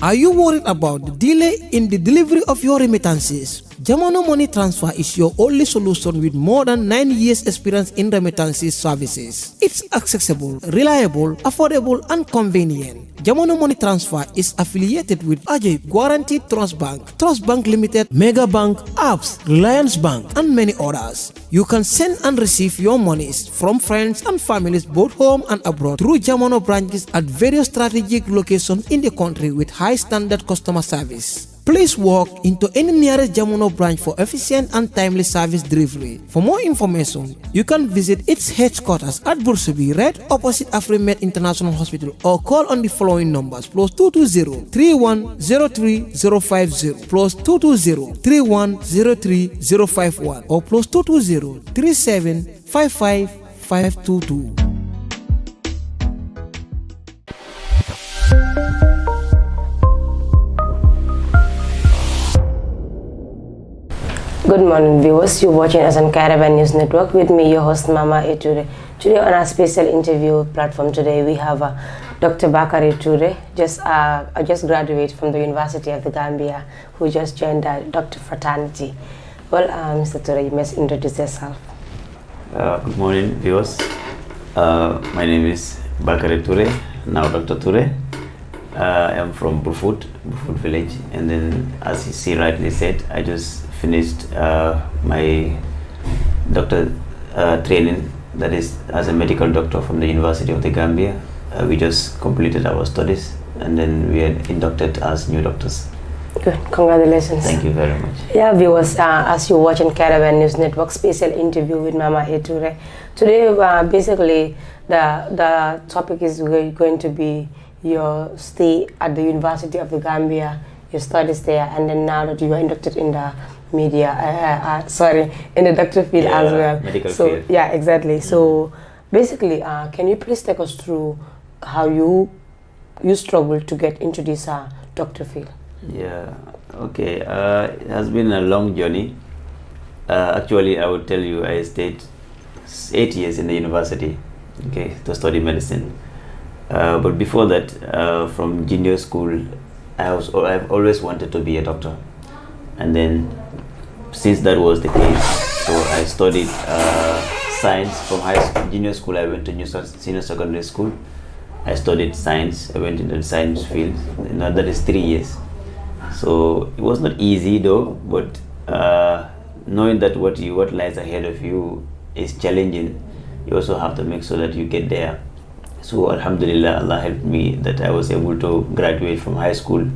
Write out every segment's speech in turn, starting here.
Are you worried about the delay in the delivery of your remittances? Jamono Money Transfer is your only solution with more than 9 years experience in remittances services. It's accessible, reliable, affordable, and convenient. Jamono Money Transfer is affiliated with Ajay Guaranteed Trust Bank Limited, Mega Bank, Apps, Reliance Bank, and many others. You can send and receive your monies from friends and families both home and abroad through Jamono branches at various strategic locations in the country with high standard customer service. Please walk into any nearest Jamono branch for efficient and timely service delivery. For more information, you can visit its headquarters at Bursabi, right opposite Afrimed International Hospital, or call on the following numbers: +220 3103 050, +220 3103 051, or +220 3755 522. Good morning, viewers. You're watching us on Caravan News Network with me, your host Mama Touray. Today on our special interview platform, today we have Dr. Bakary Touray, just graduated from the University of the Gambia, who just joined the doctor fraternity. Well, Mr. Touray, you must introduce yourself. Good morning, viewers. My name is Bakary Touray, now Dr. Touray. I am from Burfoot village, and then, as he rightly said, I just finished my doctor training, that is as a medical doctor from the University of the Gambia. We just completed our studies, and then we are inducted as new doctors. Good, congratulations. Thank you very much. Yeah, viewers, as you're watching Caravan News Network special interview with Mama Touray. Today, basically, the topic is going to be your stay at the University of the Gambia, your studies there, and then now that you are inducted in the media, in the doctor field as well. Medical field. Yeah, exactly. So basically, can you please take us through how you struggled to get into this doctor field? Yeah, okay. It has been a long journey. Actually, I would tell you, I stayed 8 years in the university, okay, to study medicine. But before that, from junior school, I've always wanted to be a doctor. And then, since that was the case, so I studied science from junior school. I went to senior secondary school. I studied science. I went into the science field. That is 3 years. So it was not easy though, but knowing that what lies ahead of you is challenging, you also have to make sure that you get there. So Alhamdulillah, Allah helped me that I was able to graduate from high school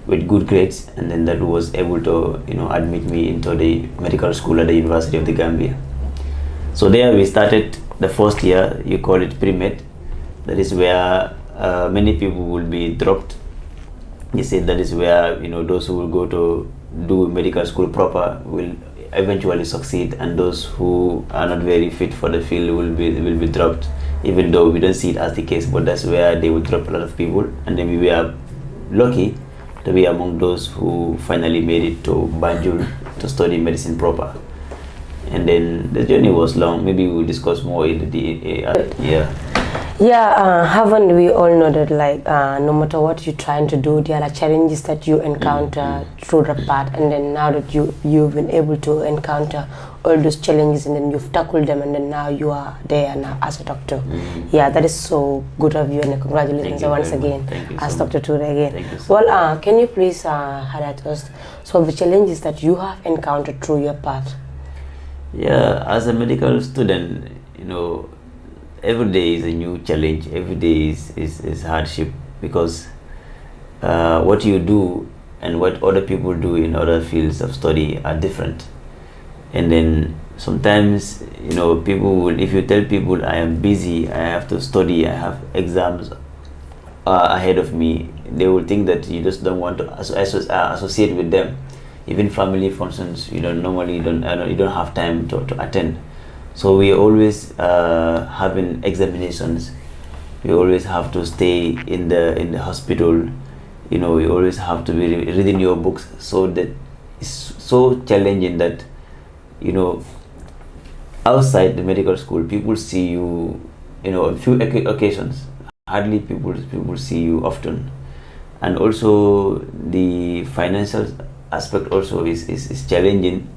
with good grades, and then that was able to admit me into the medical school at the University of the Gambia. So there we started the first year. You call it pre-med. That is where many people will be dropped. They say that is where those who will go to do medical school proper will eventually succeed, and those who are not very fit for the field will be dropped. Even though we don't see it as the case, but that's where they will drop a lot of people, and then we were lucky to be among those who finally made it to Banjul to study medicine proper. And then the journey was long. Maybe we'll discuss more in the haven't we all know that no matter what you're trying to do, there are challenges that you encounter through the path, and then now that you've been able to encounter all those challenges, and then you've tackled them, and then now you are there now as a doctor. Yeah, that is so good of you, and congratulations once again as Dr. Touray again. Well, can you please highlight us some of the challenges that you have encountered through your path? Yeah, as a medical student, every day is a new challenge. Every day is hardship, because what you do and what other people do in other fields of study are different. And then sometimes, people will, if you tell people I am busy, I have to study, I have exams ahead of me, they will think that you just don't want to associate with them. Even family functions, you don't have time to attend. So we always having examinations. We always have to stay in the hospital. We always have to be reading your books. So that is so challenging that outside the medical school, people see you, on few occasions. Hardly people see you often. and also the financial aspect also is challenging,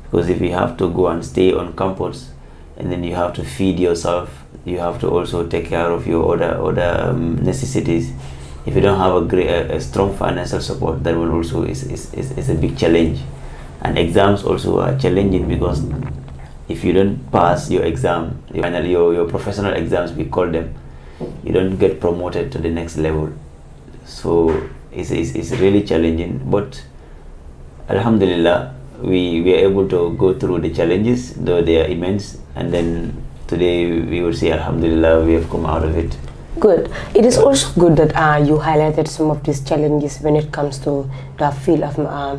because if you have to go and stay on campus and then you have to feed yourself, you have to also take care of your other necessities. If you don't have a strong financial support, that will also is a big challenge. And exams also are challenging, because if you don't pass your exam, finally your professional exams, we call them, you don't get promoted to the next level. So it's really challenging, but alhamdulillah, we are able to go through the challenges, though they are immense, and then today we would say alhamdulillah, we have come out of it. Good. It is also good that you highlighted some of these challenges when it comes to the field of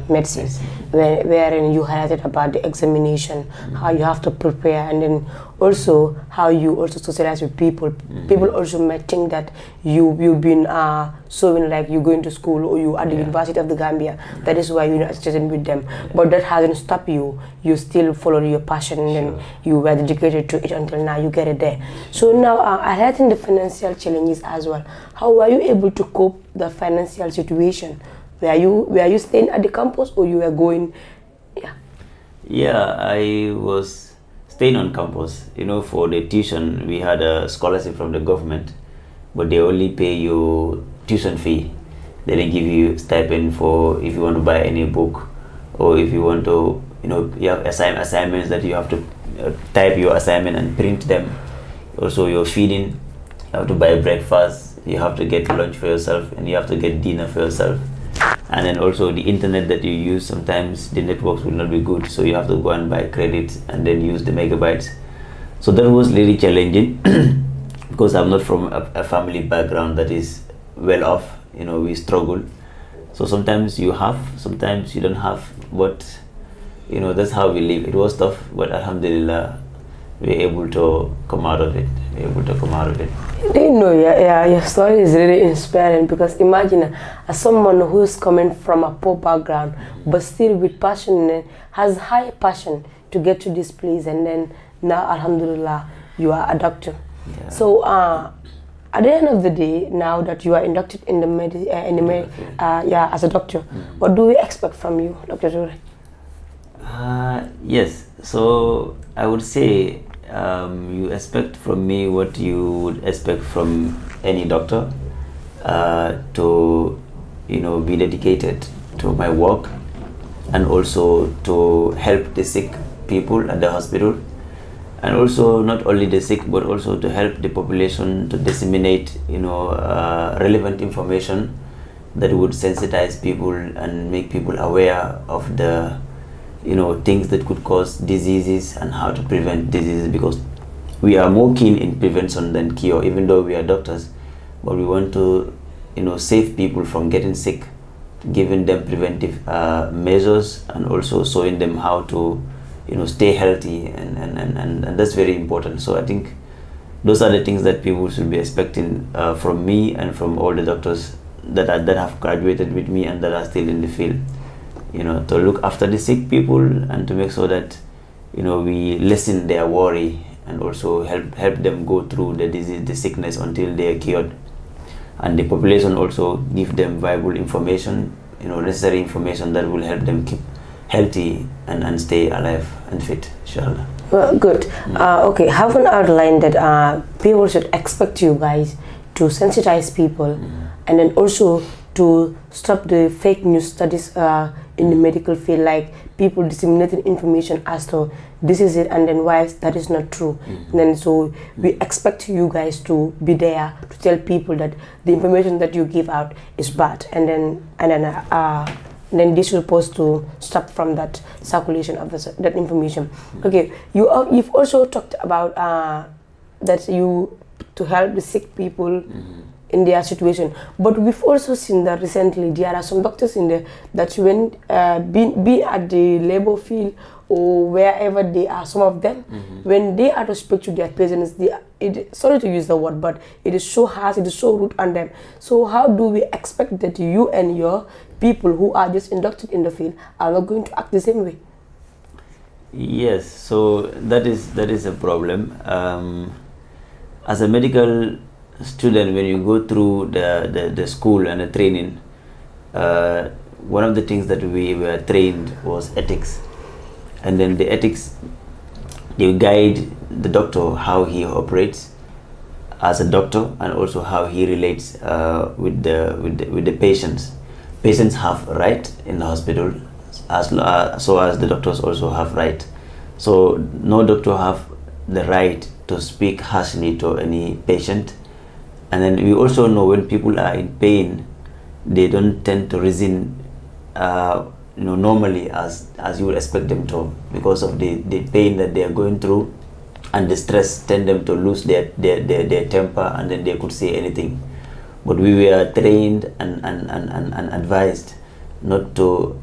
medicine, wherein you highlighted about the examination, how you have to prepare, and then also how you also socialize with people. People also might think that you've been showing like you're going to school or you at the University of the Gambia. That is why you're not associating with them. But that hasn't stopped you. You still follow your passion, and then you were dedicated to it until now you get it there. So now highlighting the financial challenges as well. How were you able to cope the financial situation? Were you staying at the campus, or you were going? Yeah, I was staying on campus. For the tuition, we had a scholarship from the government, but they only pay you tuition fee. They don't give you stipend for if you want to buy any book, or if you want to, you have assignments that you have to type your assignment and print them. Also, your feeding, you have to buy breakfast, you have to get lunch for yourself, and you have to get dinner for yourself. And then also the internet that you use, sometimes the networks will not be good, so you have to go and buy credit and then use the megabytes. So that was really challenging because I'm not from a family background that is well off. We struggle. So sometimes you have, sometimes you don't have, but that's how we live. It was tough, but alhamdulillah, we're able to come out of it. Your story is really inspiring, because imagine as someone who's coming from a poor background but still with passion, has high passion to get to this place, and then now alhamdulillah you are a doctor. Yeah. So at the end of the day, now that you are inducted in the as a doctor, what do we expect from you, Dr. Touray? Yes, so I would say you expect from me what you would expect from any doctor, to be dedicated to my work, and also to help the sick people at the hospital, and also not only the sick but also to help the population to disseminate relevant information that would sensitize people and make people aware of the things that could cause diseases and how to prevent diseases, because we are more keen in prevention than cure, even though we are doctors. But we want to save people from getting sick, giving them preventive measures, and also showing them how to stay healthy, and that's very important. So I think those are the things that people should be expecting from me and from all the doctors that have graduated with me and that are still in the field. To look after the sick people and to make sure that we lessen their worry, and also help them go through the disease, the sickness, until they are cured. And the population also give them viable information, necessary information that will help them keep healthy and stay alive and fit, inshallah. Well, good. Okay, have an outline that people should expect you guys to sensitize people, and then also to stop the fake news studies in the medical field, like people disseminating information as to this is it, and then why that is not true. And then so we expect you guys to be there to tell people that the information that you give out is bad, and then this will supposed to stop from that circulation of that information. Okay, you've also talked about that you to help the sick people in their situation, but we've also seen that recently there are some doctors in there that when be at the labor field or wherever they are, some of them when they are to speak to their patients, sorry to use the word, but it is so harsh, it is so rude on them. So how do we expect that you and your people who are just inducted in the field are not going to act the same way? Yes, so that is a problem. As a medical student, when you go through the school and the training, one of the things that we were trained was ethics, and then the ethics, they guide the doctor how he operates as a doctor, and also how he relates with the patients. Patients have right in the hospital, so as the doctors also have right. So no doctor have the right to speak harshly to any patient. And then we also know when people are in pain, they don't tend to reason normally as you would expect them to, because of the pain that they are going through, and the stress tend them to lose their temper, and then they could say anything. But we were trained and advised not to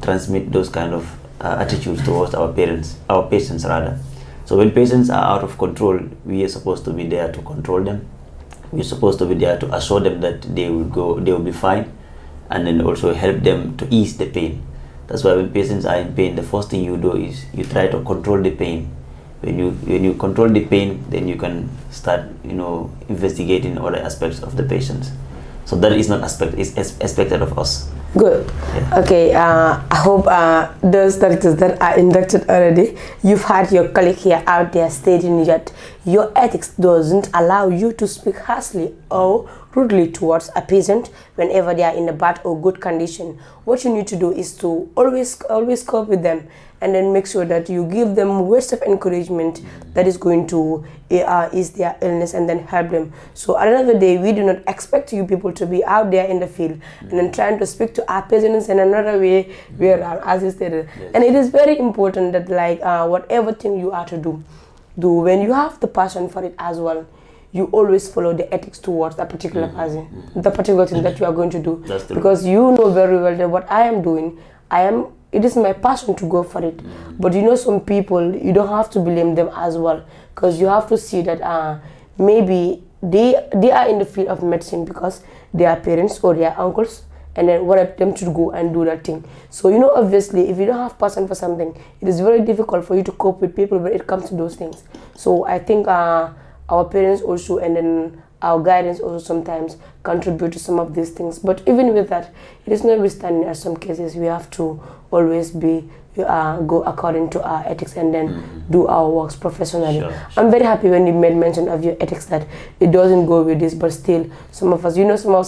transmit those kind of attitudes towards our patients rather. So when patients are out of control, we are supposed to be there to control them. We're supposed to be there to assure them that they will be fine, and then also help them to ease the pain. That's why when patients are in pain, the first thing you do is you try to control the pain. When you control the pain, then you can start investigating other aspects of the patients. So that is not expected of us. Good. Yeah. Okay. I hope those doctors that are inducted already, you've had your colleague here out there stating that your ethics doesn't allow you to speak harshly or rudely towards a patient whenever they are in a bad or good condition. What you need to do is to always cope with them, and then make sure that you give them words of encouragement that is going to ease their illness and then help them. So at the end of the day, we do not expect you people to be out there in the field and then trying to speak to our patients in another way, as you stated. Yes. And it is very important that whatever thing you are to do when you have the passion for it as well, you always follow the ethics towards that particular person, the particular thing that you are going to do. That's true. Because you know very well that what I am doing, it is my passion to go for it. But some people, you don't have to blame them as well, because you have to see that maybe they are in the field of medicine because their parents or their uncles and then wanted them to go and do that thing. So obviously, if you don't have passion for something, it is very difficult for you to cope with people when it comes to those things. So I think our parents also, and then our guidance also sometimes contribute to some of these things. But even with that, it is notwithstanding, in some cases we have to always go according to our ethics and then do our works professionally. Sure. I'm very happy when you made mention of your ethics, that it doesn't go with this, but still some of us,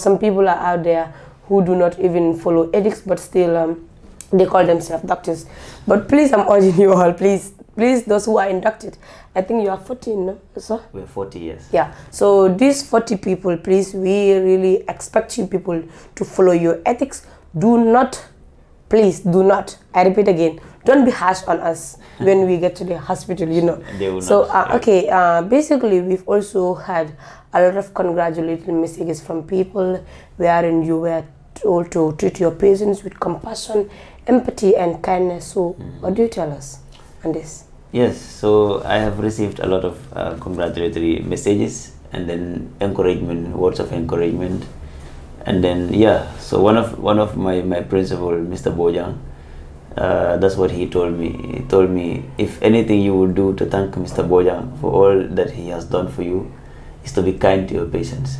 some people are out there who do not even follow ethics, but still they call themselves doctors. But please, I'm urging you all, please, those who are inducted, I think you are 14, no? So? We're 40 years. Yeah. So these 40 people, please, we really expect you people to follow your ethics. Please do not, I repeat again, don't be harsh on us when we get to the hospital, They will So, not, yeah. okay, basically, we've also had a lot of congratulatory messages from people wherein you were told to treat your patients with compassion, empathy, and kindness. So, what do you tell us on this? Yes, so I have received a lot of congratulatory messages, and then words of encouragement, and then so one of my principal, Mr. Bojang, that's what he told me. He told me, if anything you would do to thank Mr. Bojang for all that he has done for you, is to be kind to your patients.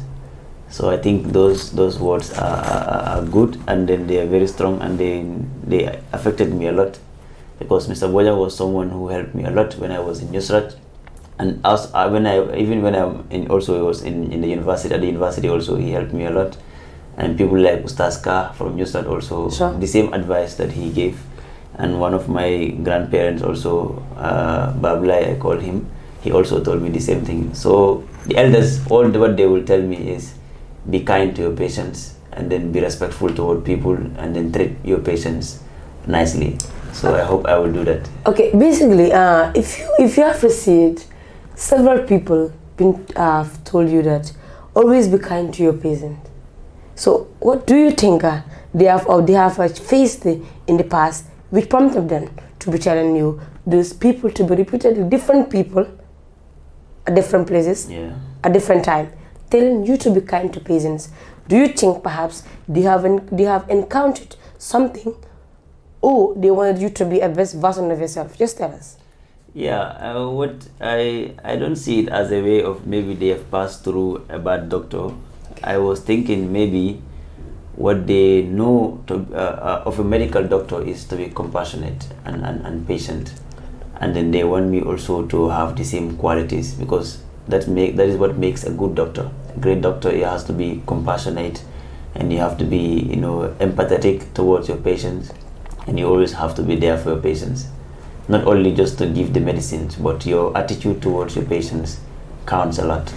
So I think those words are good, and then they are very strong, and they affected me a lot. Because Mr. Boja was someone who helped me a lot when I was in Nusrat, and when I'm in the university. At the university also, he helped me a lot, and people like Ustaz Ka from Nusrat also, Sure. The same advice that he gave. And one of my grandparents also, Bablai, I call him, he also told me the same thing. So the elders, all what they will tell me is, be kind to your patients, and then be respectful toward people, and then treat your patients nicely. So I hope I will do that. Okay, basically, if you have received several people have told you that always be kind to your patient. So what do you think they have faced in the past which prompted them to be telling you those people to be repeatedly different people at different places at different time telling you to be kind to patients? Do you think perhaps they have encountered something? Oh, they wanted you to be a best version of yourself. Just tell us. Yeah, what I don't see it as a way of maybe they have passed through a bad doctor. I was thinking maybe what they know of a medical doctor is to be compassionate and patient, and then they want me also to have the same qualities, because that is what makes a good doctor. A great doctor, he has to be compassionate, and you have to be empathetic towards your patients, and you always have to be there for your patients, not only just to give the medicines, but your attitude towards your patients counts a lot.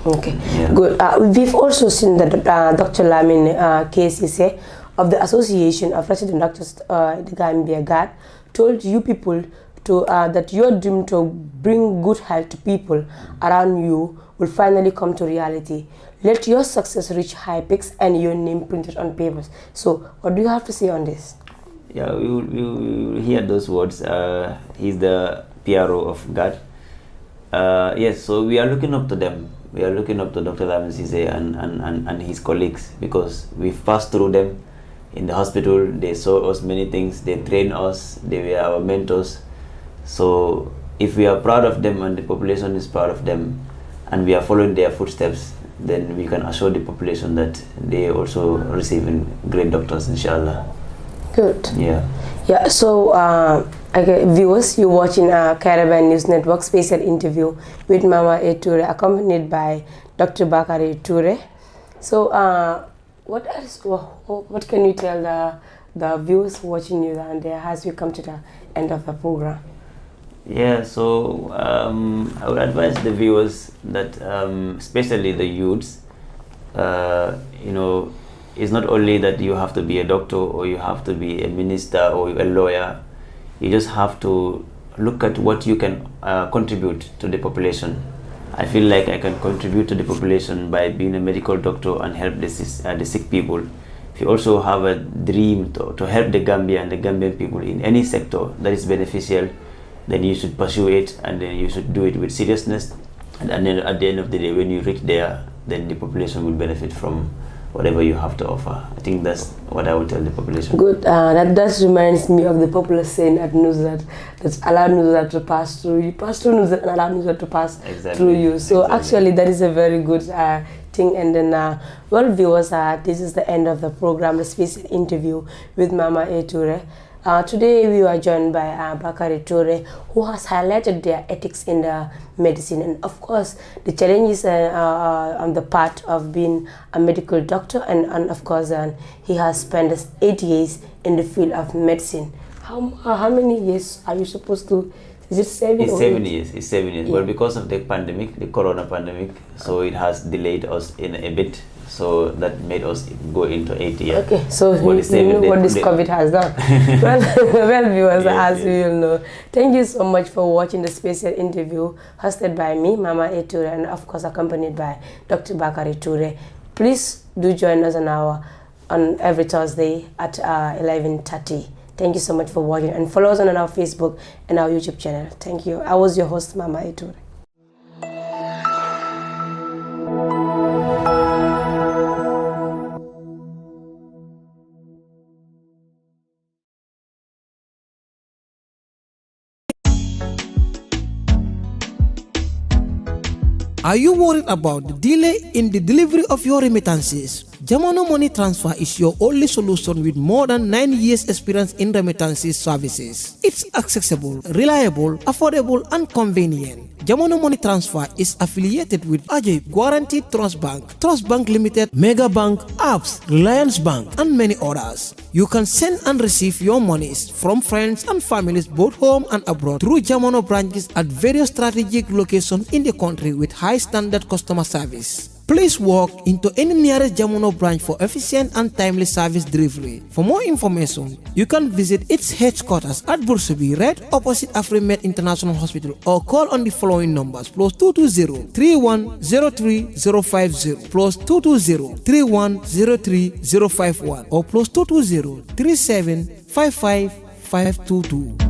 Okay, yeah. Good. We've also seen that Dr. Lamin KCC of the Association of Resident Doctors, the Gambia GAD, told you people to that your dream to bring good health to people around you will finally come to reality. Let your success reach high peaks and your name printed on papers. So, what do you have to say on this? Yeah, we will hear those words. He's the PRO of GAD. Yes, so we are looking up to them. We are looking up to Dr. Lamin Cisse and his colleagues, because we've passed through them in the hospital. They saw us many things. They trained us. They were our mentors. So if we are proud of them and the population is proud of them, and we are following their footsteps, then we can assure the population that they also receiving great doctors, inshallah. Good. Yeah. Yeah, so viewers, you're watching Caribbean News Network special interview with Mama A. Touray, accompanied by Dr. Bakary Touray. So what else? What can you tell the viewers watching you down there as we come to the end of the program? Yeah, so I would advise the viewers that, especially the youths, it's not only that you have to be a doctor or you have to be a minister or a lawyer. You just have to look at what you can contribute to the population. I feel like I can contribute to the population by being a medical doctor and help the sick people. If you also have a dream to help the Gambia and the Gambian people in any sector that is beneficial, then you should pursue it, and then you should do it with seriousness. And then at the end of the day, when you reach there, then the population will benefit from whatever you have to offer. I think that's what I would tell the population. Good. That reminds me of the popular saying at Nuzat, that's allow Nuzat to pass through you. Pass through Nuzat and allow Nuzat to pass through you. So actually that is a very good thing. And then, well, viewers, this is the end of the program, the special interview with Mama A. Touray. Today we are joined by Bakary Touray, who has highlighted their ethics in the medicine, and of course the challenges on the part of being a medical doctor, and of course he has spent 8 years in the field of medicine. How many years are you supposed to? Is it 7 It's or 7 8? years. It's 7 years. Yeah. But because of the pandemic, the corona pandemic, so it has delayed us in a bit. So that made us go into 8 years. Okay, so you know what this COVID has done. well, viewers, Yes, as we all know. Thank you so much for watching the special interview hosted by me, Mama A. Touray, and of course accompanied by Dr. Bakary Touray. Please do join us on every Thursday at 11:30. Thank you so much for watching, and follow us on our Facebook and our YouTube channel. Thank you. I was your host, Mama A. Touray. Are you worried about the delay in the delivery of your remittances? Jamono Money Transfer is your only solution with more than 9 years experience in remittances services. It's accessible, reliable, affordable, and convenient. Jamono Money Transfer is affiliated with Ajay Guaranteed Trust Bank Limited, Mega Bank, Apps, Reliance Bank, and many others. You can send and receive your monies from friends and families both home and abroad through Jamono branches at various strategic locations in the country with high standard customer service. Please walk into any nearest Jamono branch for efficient and timely service delivery. For more information, you can visit its headquarters at Bursabi, right opposite Afrimed International Hospital, or call on the following numbers: +220 3103 050, +220 3103 051, or +220 3755 522.